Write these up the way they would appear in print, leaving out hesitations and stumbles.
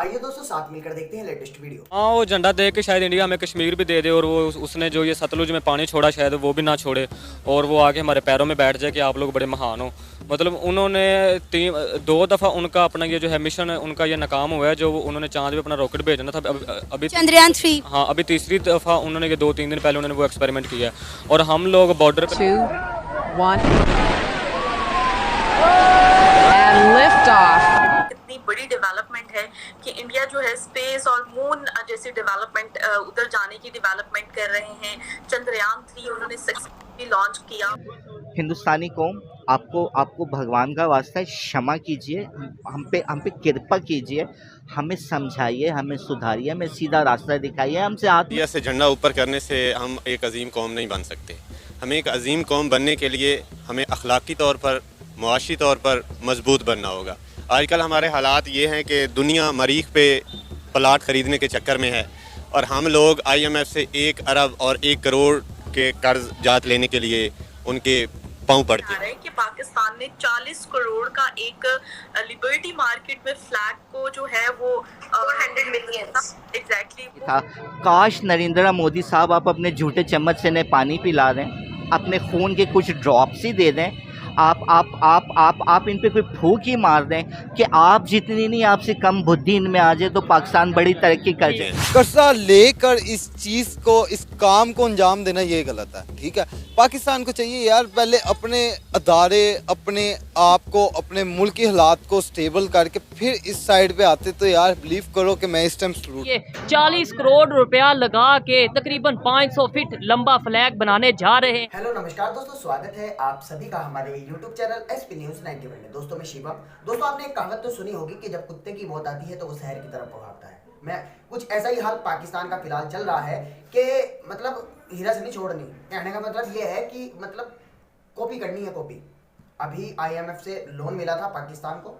आइए दोस्तों साथ मिलकर देखते हैं लेटेस्ट वीडियो। हाँ, वो झंडा देख के शायद इंडिया हमें कश्मीर भी दे दे और वो उसने जो ये सतलुज में पानी छोड़ा शायद वो भी ना छोड़े और वो आके हमारे पैरों में बैठ जाए कि आप लोग बड़े महान हो। मतलब उन्होंने 2 दफ़ा उनका अपना ये जो है मिशन है उनका ये नाकाम हुआ है, जो उन्होंने चांद पे अपना रॉकेट भेजना था। अभी चंद्रयान 3। हाँ, अभी तीसरी दफ़ा उन्होंने ये 2-3 दिन पहले उन्होंने वो एक्सपेरिमेंट किया है और हम लोग बॉर्डर पे 2, 1 and lift off. इतनी बड़ी डेवलपमेंट है कि इंडिया जो है स्पेस और मून जैसी डेवलपमेंट उधर जाने की डेवलपमेंट कर रहे हैं। चंद्रयान 3 उन्होंने सक्सेसफुली लॉन्च किया। हिंदुस्तानी कौम, आपको भगवान का वास्ता है, क्षमा कीजिए, हम पे कृपा कीजिए, हमें समझाइए, हमें सुधारिए, हमें सीधा रास्ता दिखाइए, हमसे इंडिया से झंडा ऊपर करने से हम एक अजीम कौम नहीं बन सकते। हमें एक अजीम कौम बनने के लिए हमें अखलाकी तौर पर, मुआशी तौर पर मजबूत बनना होगा। आजकल हमारे हालात ये हैं कि दुनिया मरीख पे प्लाट ख़रीदने के चक्कर में है और हम लोग IMF से 1 अरब और 1 करोड़ के कर्ज जात लेने के लिए उनके पाँव पड़ते हैं कि पाकिस्तान ने 40 करोड़ का एक लिबर्टी मार्केट में फ्लैग को जो है वो 400 मिलियन एग्जैक्टली था। काश नरेंद्र मोदी साहब आप अपने झूठे चम्मच से ने पानी पिला दें, अपने खून के कुछ ड्रॉप्स ही दे दें, आप इन पे कोई फूंक ही मार दें कि आप जितनी नहीं आपसे कम बुद्धि इनमें आ जाए तो पाकिस्तान बड़ी तरक्की कर जाए। कर्जा लेकर इस चीज़ को, इस काम को अंजाम देना ये गलत है। ठीक है, पाकिस्तान को चाहिए यार पहले अपने अदारे, अपने आप को, अपने मुल्क के हालात को स्टेबल करके फिर इस साइड पे आते तो यार बिलीव करो कि मैं इस टाइम ये 40 करोड़ रुपया लगा के तकरीबन 500 फीट लंबा फ्लैग बनाने जा रहे हैं। हेलो नमस्कार दोस्तों, स्वागत है आप सभी का हमारे YouTube चैनल SP News 91 में। दोस्तों मैं शिवम। दोस्तों आपने एक कहावत तो सुनी होगी कि जब कुत्ते की मौत आती है तो वो शहर की तरफ भागता है। मैं कुछ ऐसा ही हाल पाकिस्तान का फिलहाल चल रहा है कि मतलब हीरा से नहीं छोड़नी। कहने का मतलब ये है कि मतलब कॉपी करनी है कॉपी। अभी IMF से लोन मिला था पाकिस्तान को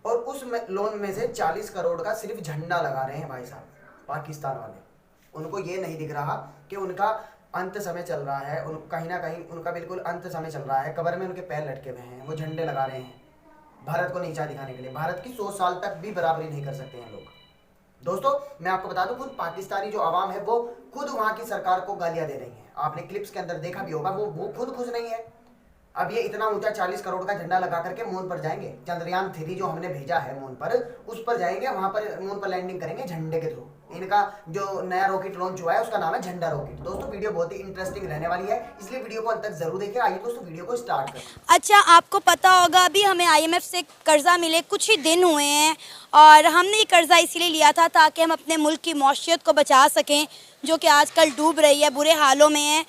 और उस लोन में से 40 करोड़ का सिर्फ झंडा लगा रहे हैं भाई साहब पाकिस्तान वाले। उनको ये नहीं दिख रहा कि उनका अंत समय चल रहा है, कहीं ना कहीं उनका बिल्कुल अंत समय चल रहा है। कब्र में उनके पैर लटके हुए हैं, वो झंडे लगा रहे हैं भारत को नीचा दिखाने के लिए। भारत की 100 साल तक भी बराबरी नहीं कर सकते हैं लोग। दोस्तों मैं आपको बता दूं, खुद पाकिस्तानी जो आवाम है वो खुद वहां की सरकार को गालियां दे रही है। आपने क्लिप्स के अंदर देखा भी होगा, वो खुद खुश नहीं है। अब ये इतना ऊंचा 40 करोड़ का झंडा लगा करके मून पर जाएंगे। चंद्रयान 3 जो हमने भेजा है मून पर, उस पर जाएंगे, वहां पर मून पर लैंडिंग करेंगे झंडे के थ्रू। इनका जो नया रॉकेट लॉन्च हुआ है उसका नाम है झंडा रॉकेट। दोस्तों वीडियो बहुत ही इंटरेस्टिंग रहने वाली है, इसलिए वीडियो को अंत तक जरूर देखिए। आइए दोस्तों वीडियो को स्टार्ट करें। अच्छा, आपको पता होगा अभी हमें IMF से कर्जा मिले कुछ ही दिन हुए हैं और हमने ये कर्जा इसीलिए लिया था ताकि हम अपने मुल्क की मौशियत को बचा सकें, जो कि आजकल डूब रही है, बुरे हालों में है।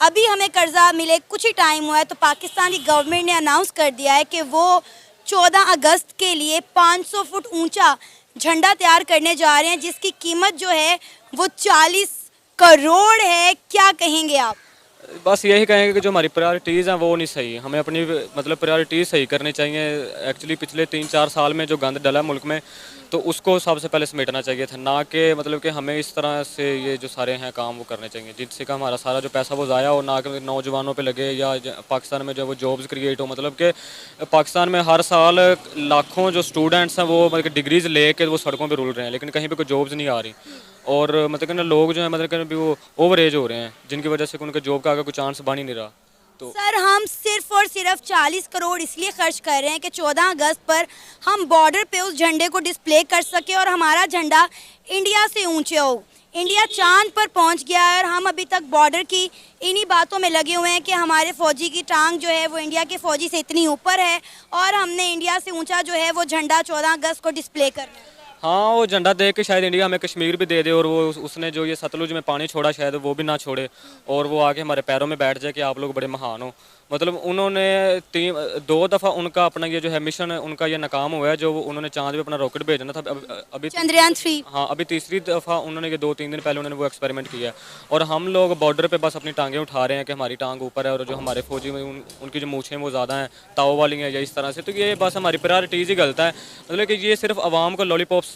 अभी हमें कर्जा मिले कुछ ही टाइम हुआ है तो पाकिस्तानी गवर्नमेंट ने अनाउंस कर दिया है कि वो 14 अगस्त के लिए 500 फुट ऊंचा झंडा तैयार करने जा रहे हैं, जिसकी कीमत जो है वो 40 करोड़ है। क्या कहेंगे आप? बस यही कहेंगे कि जो हमारी प्रायोरिटीज़ हैं वो नहीं सही। हमें अपनी मतलब प्रायोरिटीज़ सही करनी चाहिए। एक्चुअली पिछले 3-4 साल में जो गंद डला है मुल्क में, तो उसको सबसे पहले समेटना चाहिए था, ना कि मतलब कि हमें इस तरह से ये जो सारे हैं काम वो करने चाहिए जिससे कि हमारा सारा जो पैसा वो ज़ाया हो, ना कि नौजवानों पे लगे या पाकिस्तान में जो वो जॉब्स क्रिएट हो। मतलब कि पाकिस्तान में हर साल लाखों जो स्टूडेंट्स हैं वो मतलब डिग्रीज़ ले कर वो सड़कों पर रुल रहे हैं, लेकिन कहीं पर कोई जॉब्स नहीं आ रही। और मतलब कि लोग जो हैं मतलब कि वो ओवर एज हो रहे हैं, जिनकी वजह से उनके जॉब का आगे कोई चांस बन ही नहीं रहा। तो सर हम सिर्फ और सिर्फ 40 करोड़ इसलिए खर्च कर रहे हैं कि 14 अगस्त पर हम बॉर्डर पे उस झंडे को डिस्प्ले कर सके और हमारा झंडा इंडिया से ऊंचे हो। इंडिया चांद पर पहुंच गया है और हम अभी तक बॉर्डर की इन्हीं बातों में लगे हुए हैं कि हमारे फौजी की टांग जो है वो इंडिया के फौजी से इतनी ऊपर है और हमने इंडिया से ऊंचा जो है वो झंडा 14 अगस्त को डिस्प्ले करना है। हाँ, वो झंडा देख के शायद इंडिया हमें कश्मीर भी दे दे और वो उसने जो ये सतलुज में पानी छोड़ा शायद वो भी ना छोड़े और वो आके हमारे पैरों में बैठ जाए कि आप लोग बड़े महान हो। मतलब उन्होंने 2 दफ़ा उनका अपना ये जो है मिशन है उनका ये नाकाम हुआ है, जो उन्होंने चांद पे अपना रॉकेट भेजना था। अभी चंद्रयान 3। हाँ, अभी तीसरी दफ़ा उन्होंने ये 2-3 दिन पहले उन्होंने वो एक्सपेरिमेंट किया है और हम लोग बॉर्डर पे बस अपनी टांगें उठा रहे हैं कि हमारी टांग ऊपर है और जो हमारे फौजी में उनकी जो मूछें वो ज़्यादा हैं, ताव वाली हैं या इस तरह से। तो ये बस हमारी प्रायोरिटीज़ ही गलत है। मतलब कि ये सिर्फ आवाम को लॉलीपॉप्स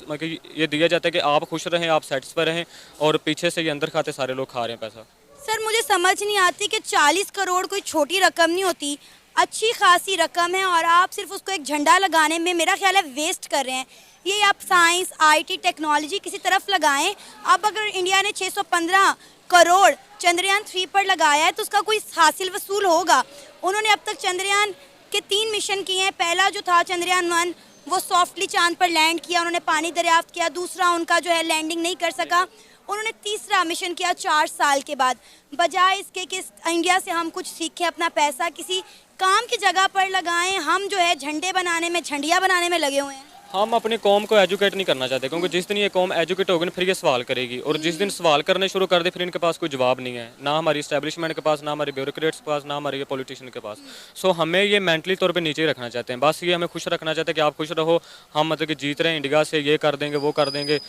ये दिया जाता है कि आप खुश रहें, आप सेटिस्फाई रहें, और पीछे से ये अंदर खाते सारे लोग खा रहे हैं पैसा। सर मुझे समझ नहीं आती कि 40 करोड़ कोई छोटी रकम नहीं होती। अच्छी खासी रकम है और आप सिर्फ उसको एक झंडा लगाने में मेरा ख्याल है वेस्ट कर रहे हैं। ये आप साइंस, आईटी, टेक्नोलॉजी किसी तरफ लगाएं। अब अगर इंडिया ने 615 करोड़ चंद्रयान 3 पर लगाया है तो उसका कोई हासिल वसूल होगा। उन्होंने अब तक चंद्रयान के 3 मिशन किए हैं। पहला जो था चंद्रयान 1 वो सॉफ्टली चांद पर लैंड किया, उन्होंने पानी दरियाफ्त किया। दूसरा उनका जो है लैंडिंग नहीं कर सका। उन्होंने तीसरा मिशन किया 4 साल के बाद। बजाय इसके कि इंडिया से हम कुछ सीखें, अपना पैसा किसी काम की जगह पर लगाएं, हम जो है झंडे बनाने में, झंडियाँ बनाने में लगे हुए हैं। हम अपनी कौम को एजुकेट नहीं करना चाहते, क्योंकि जिस दिन ये कौम एजुकेट होगी फिर ये सवाल करेगी, और जिस दिन सवाल करने शुरू कर दे फिर इनके पास कोई जवाब नहीं है, ना हमारी इस्टेब्लिशमेंट के पास, ना हमारे ब्यूरोक्रेट्स के पास, ना हमारे पॉलिटिशियन के पास। सो हमें ये मेंटली तौर पे नीचे ही रखना चाहते हैं। बस ये हमें खुश रखना चाहते हैं कि आप खुश रहो, हम मतलब कि जीत रहे हैं इंडिया से, ये कर देंगे वो कर देंगे।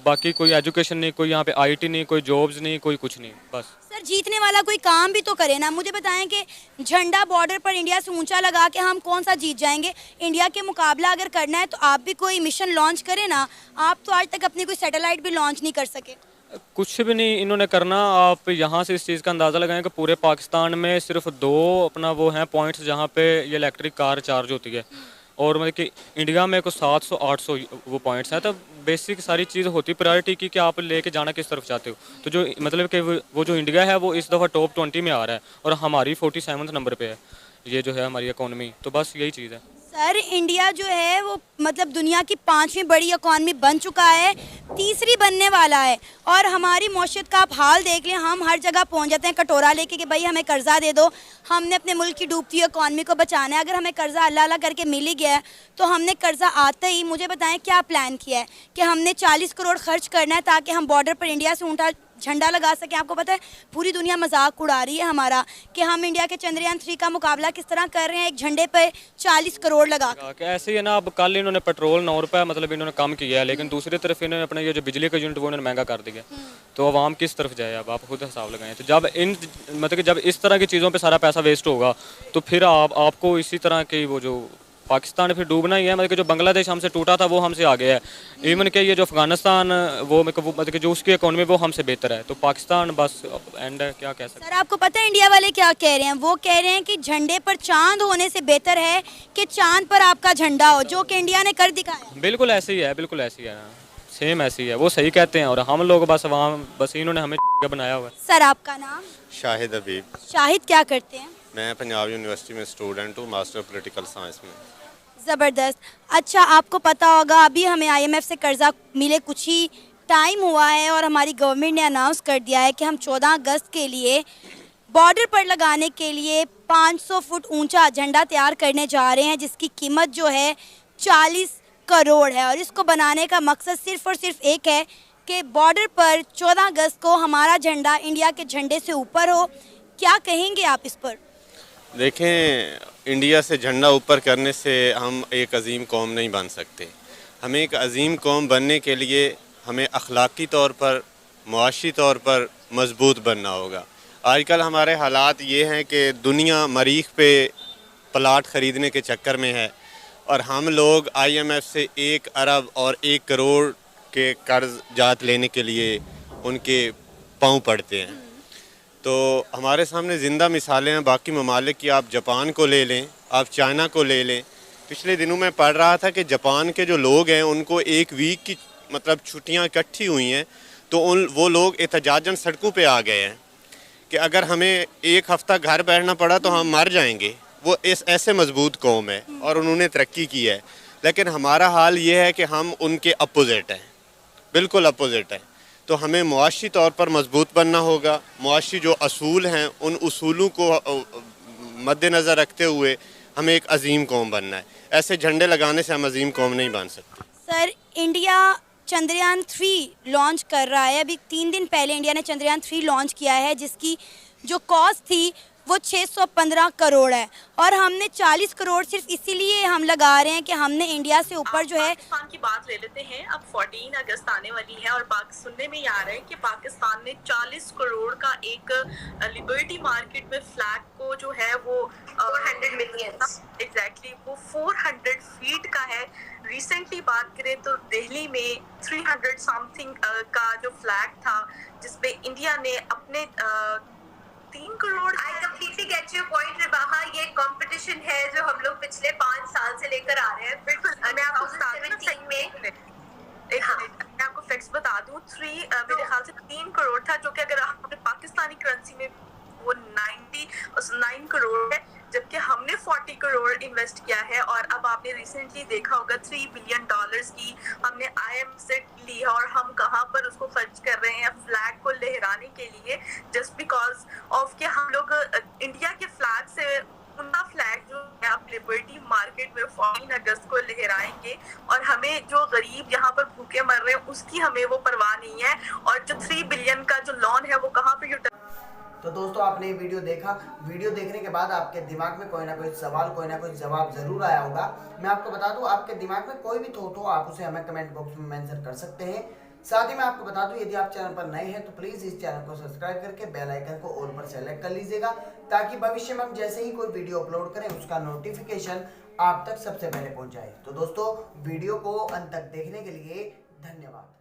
बाकी कोई एजुकेशन नहीं, कोई यहाँ पे IT नहीं, कोई जॉब्स नहीं, कोई कुछ नहीं। बस सर जीतने वाला कोई काम भी तो करे ना। मुझे बताएं कि झंडा बॉर्डर पर इंडिया से ऊंचा लगा के हम कौन सा जीत जाएंगे। इंडिया के मुकाबला अगर करना है तो आप भी कोई मिशन लॉन्च करें ना। आप तो आज तक अपनी कोई सैटेलाइट भी लॉन्च नहीं कर सके। कुछ भी नहीं इन्होंने करना। आप यहाँ से इस चीज़ का अंदाज़ा लगाएं कि पूरे पाकिस्तान में सिर्फ 2 अपना वो हैं पॉइंट्स जहाँ पे ये इलेक्ट्रिक कार चार्ज होती है, और मतलब कि इंडिया में कुछ 700-800 वो पॉइंट्स हैं। तो बेसिक सारी चीज़ होती है प्रायोरिटी की कि आप लेके जाना किस तरफ चाहते हो। तो जो मतलब कि वो जो इंडिया है वो इस दफ़ा टॉप 20 में आ रहा है, और हमारी 47 नंबर पे है ये जो है हमारी इकोनॉमी। तो बस यही चीज़ है सर। इंडिया जो है वो मतलब दुनिया की 5वीं बड़ी इकॉनमी बन चुका है, 3री बनने वाला है। और हमारी मौशियत का आप हाल देख लें, हम हर जगह पहुंच जाते हैं कटोरा लेके कि भाई हमें कर्जा दे दो, हमने अपने मुल्क की डूबती हुई इकॉनमी को बचाना है। अगर हमें कर्जा अल्लाह अल्लाह करके मिल ही गया है तो हमने कर्जा आते ही, मुझे बताएं क्या प्लान किया है कि हमने 40 करोड़ खर्च करना है ताकि हम बॉर्डर पर इंडिया से ऊँटा झंडा लगा सके। आपको पता है पूरी दुनिया मजाक उड़ा रही है हमारा कि हम इंडिया के चंद्रयान 3 का मुकाबला किस तरह कर रहे हैं, एक झंडे पे 40 करोड़ लगा के। ऐसे ही है ना। अब कल इन्होंने पेट्रोल 9 रुपये मतलब इन्होंने कम किया है, लेकिन दूसरी तरफ इन्होंने अपना ये जो बिजली का यूनिट वो इन्होंने महंगा कर दिया। तो अवाम किस तरफ जाए, अब आप खुद हिसाब लगाएं। तो जब मतलब कि जब इस तरह की चीज़ों पे सारा पैसा वेस्ट होगा तो फिर आपको इसी तरह की वो जो पाकिस्तान फिर डूबना ही है। मतलब कि जो बांग्लादेश हमसे टूटा था वो हमसे आगे है। इवन कि ये जो अफगानिस्तान वो मतलब कि जो उसकी इकोनॉमी वो हमसे बेहतर है। तो पाकिस्तान बस एंड है, क्या कह सकते हैं। सर आपको पता है इंडिया वाले क्या कह रहे हैं? वो कह रहे हैं कि झंडे पर चांद होने से बेहतर है कि चांद पर आपका झंडा हो, जो कि इंडिया ने कर दिखाया। बिल्कुल ऐसे ही है, बिल्कुल ऐसी है, सेम ऐसी है। वो सही कहते हैं और हम लोग बस अवाम बस इन्होंने हमें बनाया हुआ है। सर आपका नाम? शाहिद हबीब। शाहिद क्या करते हैं? मैं पंजाब यूनिवर्सिटी में स्टूडेंट हूँ, मास्टर पॉलिटिकल साइंस में। ज़बरदस्त। अच्छा आपको पता होगा अभी हमें IMF से कर्जा मिले कुछ ही टाइम हुआ है और हमारी गवर्नमेंट ने अनाउंस कर दिया है कि हम 14 अगस्त के लिए बॉर्डर पर लगाने के लिए 500 फुट ऊंचा झंडा तैयार करने जा रहे हैं, जिसकी कीमत जो है 40 करोड़ है। और इसको बनाने का मकसद सिर्फ़ और सिर्फ एक है कि बॉर्डर पर 14 अगस्त को हमारा झंडा इंडिया के झंडे से ऊपर हो। क्या कहेंगे आप इस पर? देखें, इंडिया से झंडा ऊपर करने से हम एक अजीम कौम नहीं बन सकते। हमें एक अजीम कौम बनने के लिए हमें अखलाकी तौर पर, मुआशी तौर पर मजबूत बनना होगा। आजकल हमारे हालात ये हैं कि दुनिया मरीख पे प्लाट ख़रीदने के चक्कर में है और हम लोग IMF से 1 अरब और 1 करोड़ के कर्ज जात लेने के लिए उनके पाँव पड़ते हैं। तो हमारे सामने ज़िंदा मिसालें हैं बाकी ममालिक की। आप जापान को ले लें, आप चाइना को ले लें। पिछले दिनों में पढ़ रहा था कि जापान के जो लोग हैं उनको 1 वीक की मतलब छुट्टियां इकट्ठी हुई हैं, तो वो लोग एहतजाजन सड़कों पे आ गए हैं कि अगर हमें 1 हफ़्ता घर बैठना पड़ा तो हम मर जाएंगे। वो ऐसे मजबूत कौम है और उन्होंने तरक्की की है। लेकिन हमारा हाल ये है कि हम उनके अपोजिट हैं, बिल्कुल अपोजिट हैं। तो हमें मुआशी तौर पर मजबूत बनना होगा। मुआशी जो असूल हैं उन उसूलों को मद्देनज़र रखते हुए हमें एक अजीम कौम बनना है। ऐसे झंडे लगाने से हम अजीम कौम नहीं बन सकते। सर इंडिया चंद्रयान 3 लॉन्च कर रहा है। अभी 3 दिन पहले इंडिया ने चंद्रयान 3 लॉन्च किया है, जिसकी जो कॉस्ट थी वो 615 करोड़ है और हमने 40 करोड़ सिर्फ इसीलिए हम लगा रहे हैं कि हमने इंडिया से ऊपर जो है। पाकिस्तान की बात ले लेते हैं। अब 14 अगस्त आने वाली है और सुनने में ये आ रहा है कि पाकिस्तान ने 40 करोड़ का एक लिबर्टी मार्केट में फ्लैग को जो है वो 400 मिलियन एग्जैक्टली वो 400 फीट का है। रिसेंटली बात करें तो दिल्ली में 300 समथिंग का जो फ्लैग था जिसपे इंडिया ने अपने 3 crore. I completely get your point Ribaha, ये कंपटीशन है जो हम लोग पिछले 5 साल से लेकर आ रहे हैं। बिल्कुल, मैं आपको 2017 में एक मिनट मैं आपको फैक्ट्स बता दूं। मेरे ख्याल से 3 करोड़ था, जो कि अगर हमने पाकिस्तानी करेंसी में वो 9 करोड़ है, जबकि हमने 40 करोड़ इन्वेस्ट किया है। और अब आपने रिसेंटली देखा होगा $3 बिलियन की हमने IMF से ली है, और हम कहाँ पर उसको खर्च कर रहे हैं फ्लैग को लहराने के लिए, जस्ट बिकॉज ऑफ कि हम लोग इंडिया के फ्लैग से उनका फ्लैग जो है आप लिबर्टी मार्केट में 14 अगस्त को लहराएंगे, और हमें जो गरीब यहाँ पर भूखे मर रहे हैं उसकी हमें वो परवाह नहीं है। और जो 3 बिलियन का जो लोन है वो कहाँ पे तो दोस्तों आपने ये वीडियो देखा। वीडियो देखने के बाद आपके दिमाग में कोई ना कोई सवाल, कोई ना कोई जवाब जरूर आया होगा। मैं आपको बता दूं, आपके दिमाग में कोई भी थॉट हो आप उसे हमें कमेंट बॉक्स में मेंशन कर सकते हैं। साथ ही मैं आपको बता दूं, यदि आप चैनल पर नए हैं तो प्लीज़ इस चैनल को सब्सक्राइब करके बेल आइकन को ऑल पर सेलेक्ट कर लीजिएगा, ताकि भविष्य में हम जैसे ही कोई वीडियो अपलोड करें उसका नोटिफिकेशन आप तक सबसे पहले पहुँच जाए। तो दोस्तों वीडियो को अंत तक देखने के लिए धन्यवाद।